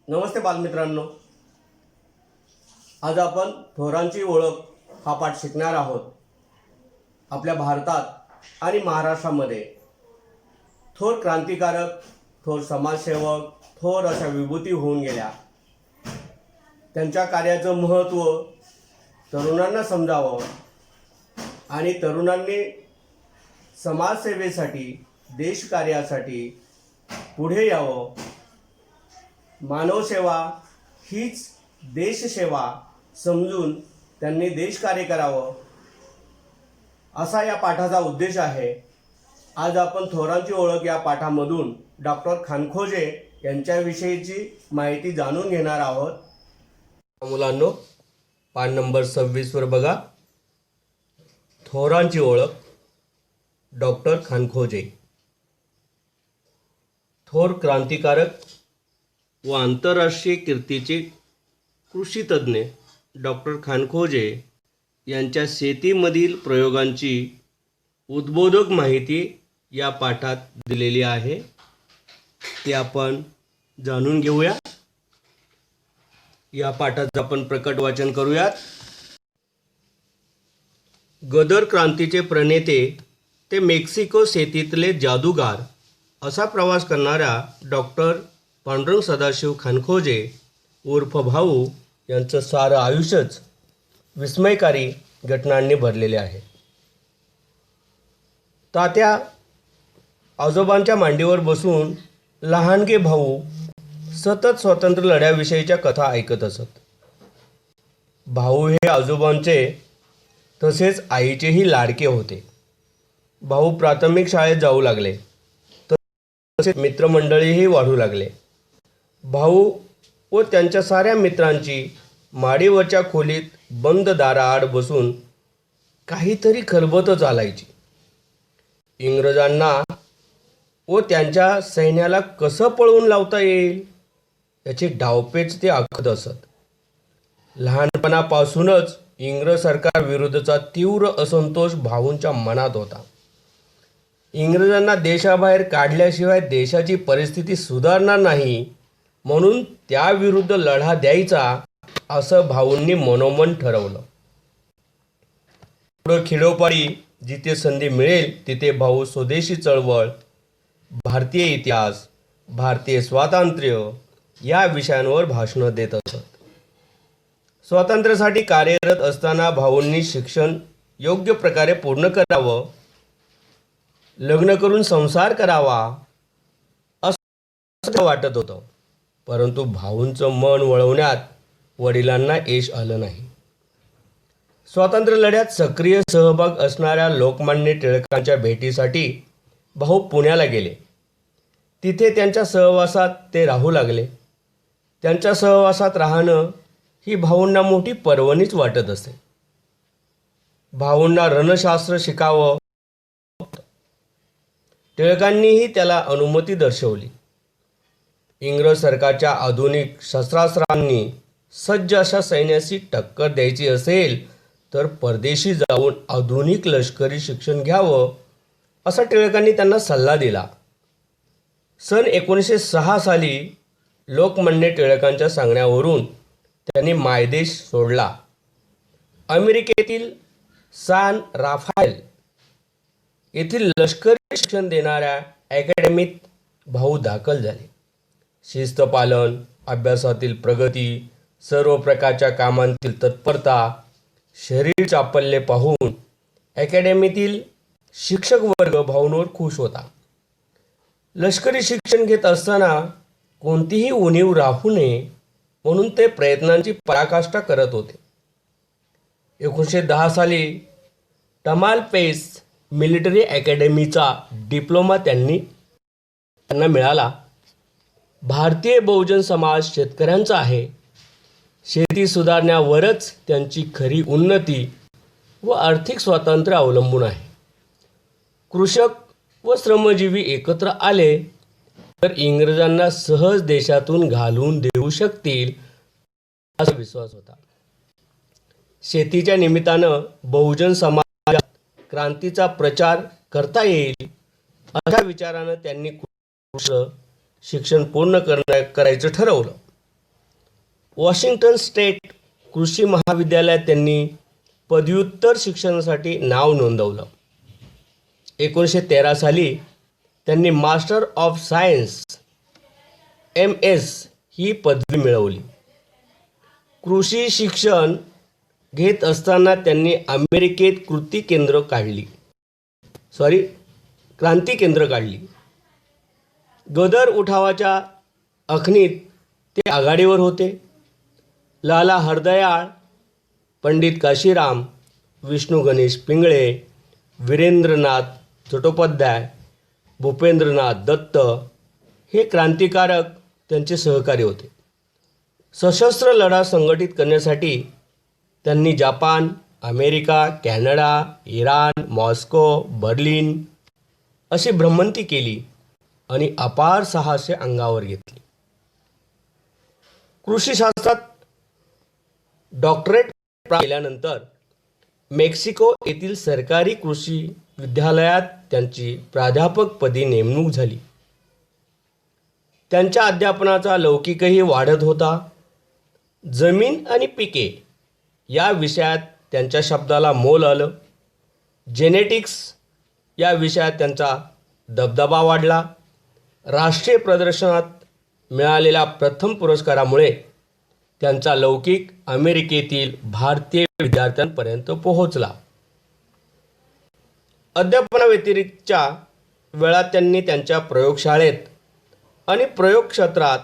नमस्ते बालमित्रांनो, आज आपण थोरांची ओळख हा पाठ शिकणार आहोत. आपल्या भारतात आणि महाराष्ट्रामध्ये थोर क्रांतिकारक, थोर समाजसेवक, थोर अशा विभूती होऊन गेल्या. त्यांच्या कार्याचं महत्त्व तरुणांना समजावं आणि तरुणांनी समाजसेवेसाठी, देशकार्यासाठी पुढे यावं. मानवसेवा हीच देशसेवा समजून त्यांनी देशकार्य करावं, असा या पाठाचा उद्देश आहे. आज आपण थोरांची ओळख या पाठामधून डॉक्टर खानखोजे यांच्याविषयीची माहिती जाणून घेणार आहोत. मुलांनो, पान नंबर 26 वर बघा. थोरांची ओळख, डॉक्टर खानखोजे. थोर क्रांतिकारक व आंतरराष्ट्रीय कीर्तीचे कृषीतज्ञ डॉक्टर खानखोजे यांच्या शेतीमधील प्रयोगांची उद्बोधक माहिती या पाठात दिलेली आहे. ते आपण जाणून घेऊया. या पाठाचं आपण प्रकट वाचन करूयात. गदर क्रांतीचे प्रणेते ते मेक्सिको शेतीतले जादूगार असा प्रवास करणाऱ्या डॉक्टर पांडुरंग सदाशिव खानखोजे उर्फ भाऊ यांचं सारं आयुष्यच विस्मयकारी घटनांनी भरलेले आहे. तात्या आजोबांच्या मांडीवर बसून लहानगे भाऊ सतत स्वातंत्र्य लढ्याविषयीच्या कथा ऐकत असत. भाऊ हे आजोबांचे तसेच आईचेही लाडके होते. भाऊ प्राथमिक शाळेत जाऊ लागले, तसेच मित्रमंडळीही वाढू लागले. भाऊ व त्यांच्या साऱ्या मित्रांची माडीवरच्या खोलीत बंद दाराआड बसून काहीतरी खलबत चालायची. इंग्रजांना व त्यांच्या सैन्याला कसं पळवून लावता येईल याचे डावपेच ते आखत असत. लहानपणापासूनच इंग्रज सरकार विरुद्धचा तीव्र असंतोष भाऊंच्या मनात होता. इंग्रजांना देशाबाहेर काढल्याशिवाय देशाची परिस्थिती सुधारणार नाही, म्हणून त्याविरुद्ध लढा द्यायचा असं भाऊंनी मनोमन ठरवलं. पुढं खेडोपाडी जिथे संधी मिळेल तिथे भाऊ स्वदेशी चळवळ, भारतीय इतिहास, भारतीय स्वातंत्र्य या विषयांवर भाषणं देत असत. स्वातंत्र्यासाठी कार्यरत असताना भाऊंनी शिक्षण योग्य प्रकारे पूर्ण करावं, लग्न करून संसार करावा असं वाटत होतं. परंतु भाऊंचं मन वळवण्यात वडिलांना यश आलं नाही. स्वातंत्र्य लढ्यात सक्रिय सहभाग असणाऱ्या लोकमान्य टिळकांच्या भेटीसाठी भाऊ पुण्याला गेले. तिथे त्यांच्या सहवासात ते राहू लागले. त्यांच्या सहवासात राहणं ही भाऊंना मोठी पर्वणीच वाटत असे. भाऊंना रणशास्त्र शिकावं, टिळकांनीही त्याला अनुमती दर्शवली. इंग्रज सरकारच्या आधुनिक शस्त्रास्त्रांनी सज्ज अशा सैन्याची टक्कर द्यायची असेल तर परदेशी जाऊन आधुनिक लष्करी शिक्षण घ्यावं असा टिळकांनी त्यांना सल्ला दिला. सन 1906 साली लोकमान्य टिळकांच्या सांगण्यावरून त्यांनी मायदेश सोडला. अमेरिकेतील सान राफाएल येथील लष्करी शिक्षण देणाऱ्या अकॅडमीत भाऊ दाखल झाले. शिस्तपालन, अभ्यासातील प्रगती, सर्व प्रकारच्या कामांतील तत्परता, शरीर चापल्य पाहून अकॅडमीतील शिक्षक वर्ग भाऊंवर खुश होता. लष्करी शिक्षण घेत असताना कोणतीही उणीव राहू नये म्हणून ते प्रयत्नांची पराकाष्ठा करत होते. 1910 साली टमालपेस मिलिटरी अकॅडमीचा डिप्लोमा त्यांना मिळाला. भारतीय बहुजन समाज शेतकऱ्यांचा आहे. शेती सुधारण्यावरच त्यांची खरी उन्नती व आर्थिक स्वातंत्र्य अवलंबून आहे. कृषक व श्रमजीवी एकत्र आले तर इंग्रजांना सहज देशातून घालवून देऊ शकतील असा विश्वास होता. शेतीच्या निमित्तानं बहुजन समाजात क्रांतीचा प्रचार करता येईल अशा विचारानं त्यांनी शिक्षण पूर्ण करायचं ठरवलं. वॉशिंग्टन स्टेट कृषी महाविद्यालयात त्यांनी पदव्युत्तर शिक्षणासाठी नाव नोंदवलं. 1913 साली त्यांनी मास्टर ऑफ सायन्स MS ही पदवी मिळवली. कृषी शिक्षण घेत असताना त्यांनी अमेरिकेत क्रांती केंद्र काढली. गदर उठावाच्या आखणीत ते आघाडीवर होते. लाला हरदयाळ, पंडित काशीराम, विष्णू गणेश पिंगळे, वीरेंद्रनाथ चट्टोपाध्याय, भूपेंद्रनाथ दत्त हे क्रांतिकारक त्यांचे सहकारी होते. सशस्त्र लढा संघटित करण्यासाठी त्यांनी Japan, America, Canada, Iran, Moscow, Berlin अशी भ्रमंती केली आणि अपार साहसे अंगावर घेतली. कृषीशास्त्रात डॉक्टरेट प्राप्त केल्यानंतर मेक्सिको येथील सरकारी कृषी विद्यालयात त्यांची प्राध्यापकपदी नेमणूक झाली. त्यांच्या अध्यापनाचा लौकिकही वाढत होता. जमीन आणि पिके या विषयात त्यांच्या शब्दाला मोल आलं. जेनेटिक्स या विषयात त्यांचा दबदबा वाढला. राष्ट्रीय प्रदर्शनात मिळालेल्या प्रथम पुरस्कारामुळे त्यांचा लौकिक अमेरिकेतील भारतीय विद्यार्थ्यांपर्यंत पोहोचला. अध्यापनाव्यतिरिक्तच्या वेळात त्यांनी त्यांच्या प्रयोगशाळेत आणि प्रयोग क्षेत्रात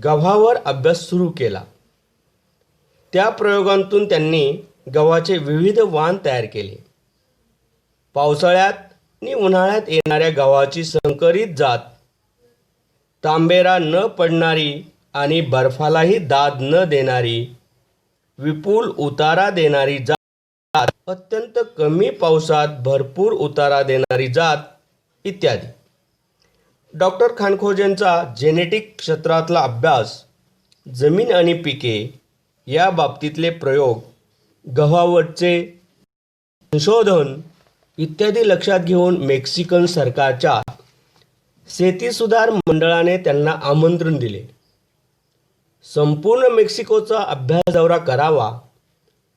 गव्हावर अभ्यास सुरू केला. त्या प्रयोगांतून त्यांनी गव्हाचे विविध वाण तयार केले. पावसाळ्यात आणि उन्हाळ्यात येणाऱ्या गव्हाची संकरित जात, तांबेरा न पडणारी आणि बर्फालाही दाद न देणारी, विपुल उतारा देणारी जात, अत्यंत कमी पावसात भरपूर उतारा देणारी जात इत्यादी. डॉक्टर खानखोजेंचा जेनेटिक क्षेत्रातला अभ्यास, जमीन आणि पिके या बाबतीतले प्रयोग, गव्हावरचे संशोधन इत्यादी लक्षात घेऊन मेक्सिकन सरकारच्या शेती सुधार मंडळाने त्यांना आमंत्रण दिले. संपूर्ण मेक्सिकोचा अभ्यास दौरा करावा,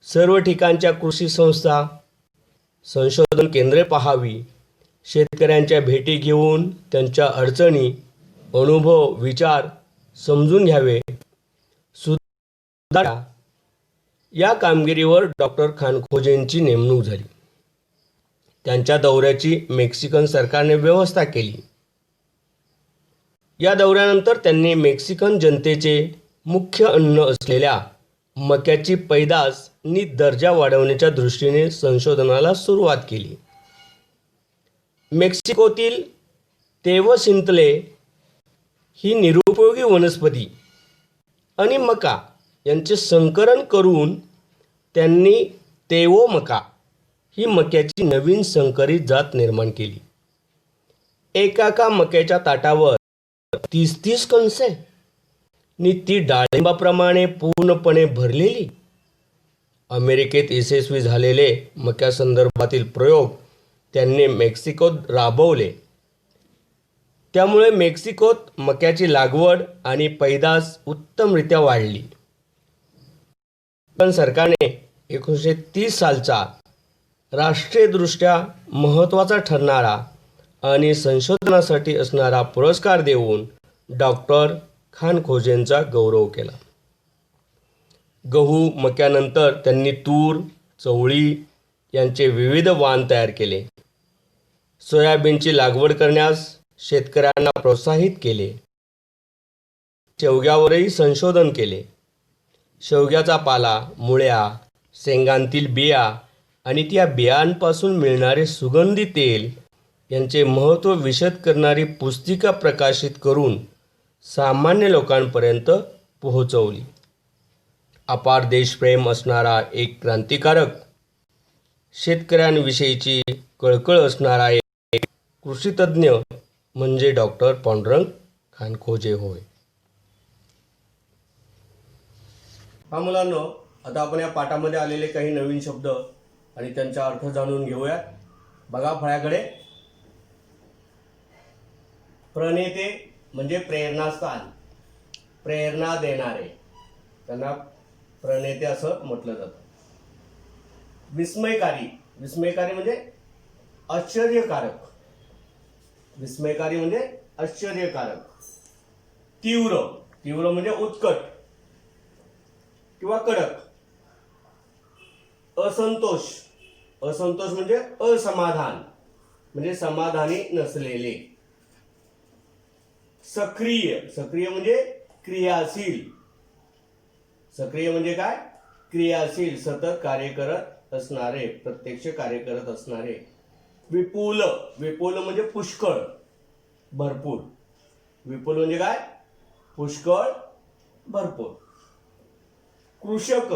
सर्व ठिकाणच्या कृषी संस्था, संशोधन केंद्रे पाहावी, शेतकऱ्यांच्या भेटी घेऊन त्यांच्या अडचणी, अनुभव, विचार समजून घ्यावे, सुधारा या कामगिरीवर डॉक्टर खानखोजेंची नेमणूक झाली. त्यांच्या दौऱ्याची मेक्सिकन सरकारने व्यवस्था केली. या दौऱ्यानंतर त्यांनी मेक्सिकन जनतेचे मुख्य अन्न असलेल्या मक्याची पैदास आणि दर्जा वाढवण्याच्या दृष्टीने संशोधनाला सुरुवात केली. मेक्सिकोतील तेवसिंतले ही निरुपयोगी वनस्पती आणि मका यांचे संकरण करून त्यांनी तेवो मका ही मक्याची नवीन संकरित जात निर्माण केली. एका मक्याच्या ताटावर 30 कणसे आणि ती डाळिंबाप्रमाणे पूर्णपणे भरलेली. अमेरिकेत यशस्वी झालेले मक्यासंदर्भातील प्रयोग त्यांनी मेक्सिकोत राबवले. त्यामुळे मेक्सिकोत मक्याची लागवड आणि पैदास उत्तमरित्या वाढली. पण सरकारने 1930 सालचा राष्ट्रीयदृष्ट्या महत्त्वाचा ठरणारा आणि संशोधनासाठी असणारा पुरस्कार देऊन डॉक्टर खानखोजेंचा गौरव केला. गहू, मक्यानंतर त्यांनी तूर, चवळी यांचे विविध वाण तयार केले. सोयाबीनची लागवड करण्यास शेतकऱ्यांना प्रोत्साहित केले. शेवग्यावरही संशोधन केले. शेवग्याचा पाला, मुळ्या, शेंगांतील बिया आणि त्या बियांपासून मिळणारे सुगंधी तेल यांचे महत्त्व विशद करणारी पुस्तिका प्रकाशित करून सामान्य लोकांपर्यंत पोहोचवली. अपार देशप्रेम असणारा एक क्रांतिकारक, शेतकऱ्यांविषयीची कळकळ असणारा एक कृषीतज्ञ म्हणजे डॉक्टर पांडुरंग खानखोजे होय. हा मुलांनो, आता आपण या पाठामध्ये आलेले काही नवीन शब्द आणि त्यांचा अर्थ जाणून घेऊयात. बघा फळ्याकडे. प्रणेते म्हणजे प्रेरणास्थान, प्रेरणा देणारे. त्यांना प्रणेते असं म्हटलं जातं. विस्मयकारी, विस्मयकारी म्हणजे आश्चर्यकारक, विस्मयकारी म्हणजे आश्चर्यकारक. तीव्र, तीव्र म्हणजे उत्कट किंवा कडक. असंतोष, असंतोष म्हणजे असमाधान, म्हणजे समाधानी नसलेले. सक्रिय, सक्रिय म्हणजे क्रियाशील, सक्रिय म्हणजे काय, क्रियाशील, सतत कार्य करत असणारे, प्रत्यक्ष कार्य करत असणारे. विपुल, विपुल म्हणजे पुष्कळ, भरपूर. विपुल म्हणजे काय, पुष्कळ, भरपूर. कृषक,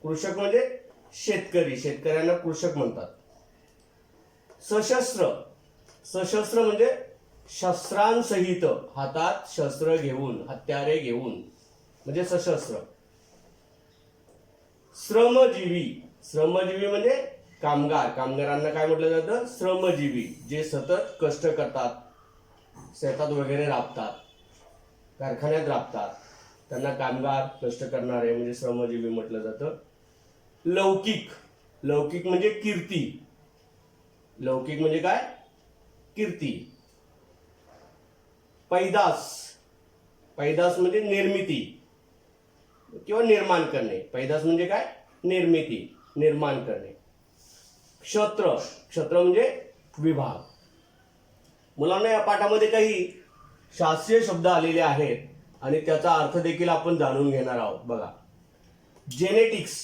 कृषक म्हणजे शेतकरी, शेतकऱ्यांना कृषक म्हणतात. सशस्त्र, सशस्त्र म्हणजे शस्त्रांसहित, हातात शस्त्र घेऊन, हत्यारे घेऊन, म्हणजे सशस्त्र. श्रमजीवी, श्रमजीवी म्हणजे कामगार, कामगारांना काय म्हटलं जातं, श्रमजीवी. जे सतत कष्ट करतात, शेतात वगैरे राबतात, कारखान्यात राबतात, त्यांना कामगार, कष्ट करणारे म्हणजे श्रमजीवी म्हटलं जातं. लौकिक, लौकिक म्हणजे कीर्ती, लौकिक म्हणजे काय, कीर्ती. पैदास, पैदास म्हणजे निर्मिती किंवा निर्माण करणे. पैदास म्हणजे काय, निर्मिती, निर्माण करणे. क्षत्र, क्षत्र म्हणजे विभाग. मुलांना या पाठामध्ये काही शास्त्रीय शब्द आलेले आहेत आणि त्याचा अर्थ देखील आपण जाणून घेणार आहोत. बघा, जेनेटिक्स,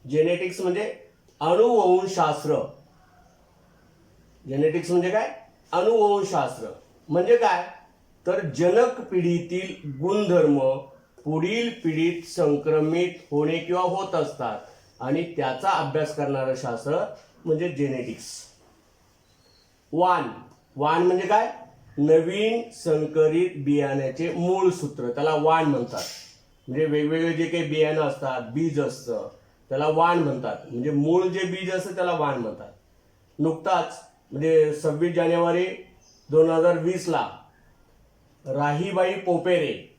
जेनेटिक्स म्हणजे अणुवंशशास्त्र. जेनेटिक्स म्हणजे काय, अणुवंशशास्त्र. म्हणजे काय, तर जनक पिढीतील गुणधर्म पुढील पिढीत संक्रमित होणे किंवा होत असतात आणि त्याचा अभ्यास करणारं शास्त्र म्हणजे जेनेटिक्स. वाण, वाण म्हणजे काय, नवीन संकरित बियाण्याचे मूळ सूत्र, त्याला वाण म्हणतात. म्हणजे वेगवेगळे जे काही बियाणं असतात, बीज असतं, त्याला वाण म्हणतात. म्हणजे मूळ जे बीज असतं त्याला वाण म्हणतात. नुकताच म्हणजे 26 जानेवारी 2020 ला राहीबाई पोपेरे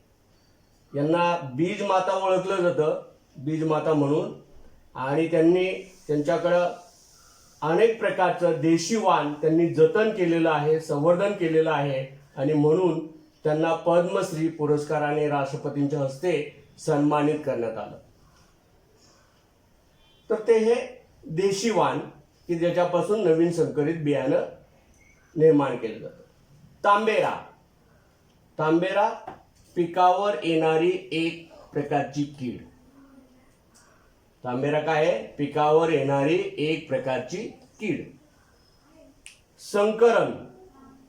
यांना बीज माता ओळखलं जातं, बीज माता म्हणून. आणि त्यांनी त्यांच्याकडं अनेक प्रकारचं देशी वाण त्यांनी जतन केलेलं आहे, संवर्धन केलेलं आहे आणि म्हणून त्यांना पद्मश्री पुरस्काराने राष्ट्रपतींच्या हस्ते सन्मानित करण्यात आलं. तर ते हे देशी वाण की ज्याच्यापासून नवीन संकरित बियाणं निर्माण केलं जातं. तांबेरा, तांबेरा पिकावर येणारी एक प्रकारची कीड. तांबेरा काय आहे, पिकावर येणारी एक प्रकारची कीड. संकरण,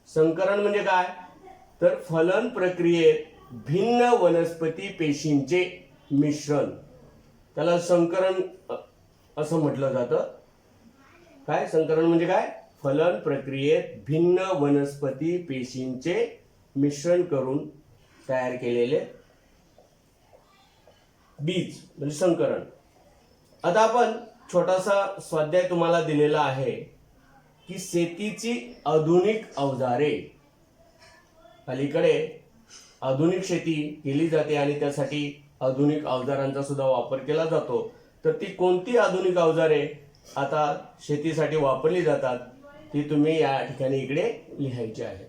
संकरण म्हणजे काय, तर फलन प्रक्रियेत भिन्न वनस्पती पेशींचे मिश्रण, त्याला संकरण असं म्हटलं जातं. काय, संकरण म्हणजे काय, फलन प्रक्रियेत भिन्न वनस्पती पेशींचे मिश्रण करून तयार केलेले बीज म्हणजे संकरण. आता आपण छोटासा स्वाध्याय तुम्हाला दिलेला आहे की शेतीची आधुनिक अवजारे. अलीकडे आधुनिक शेती केली जाते आणि त्यासाठी आधुनिक अवजारांचा सुद्धा वापर केला जातो. तर ती कोणती आधुनिक अवजारे आता शेतीसाठी वापरली जातात ती तुम्ही या ठिकाणी इकडे लिहायची आहे.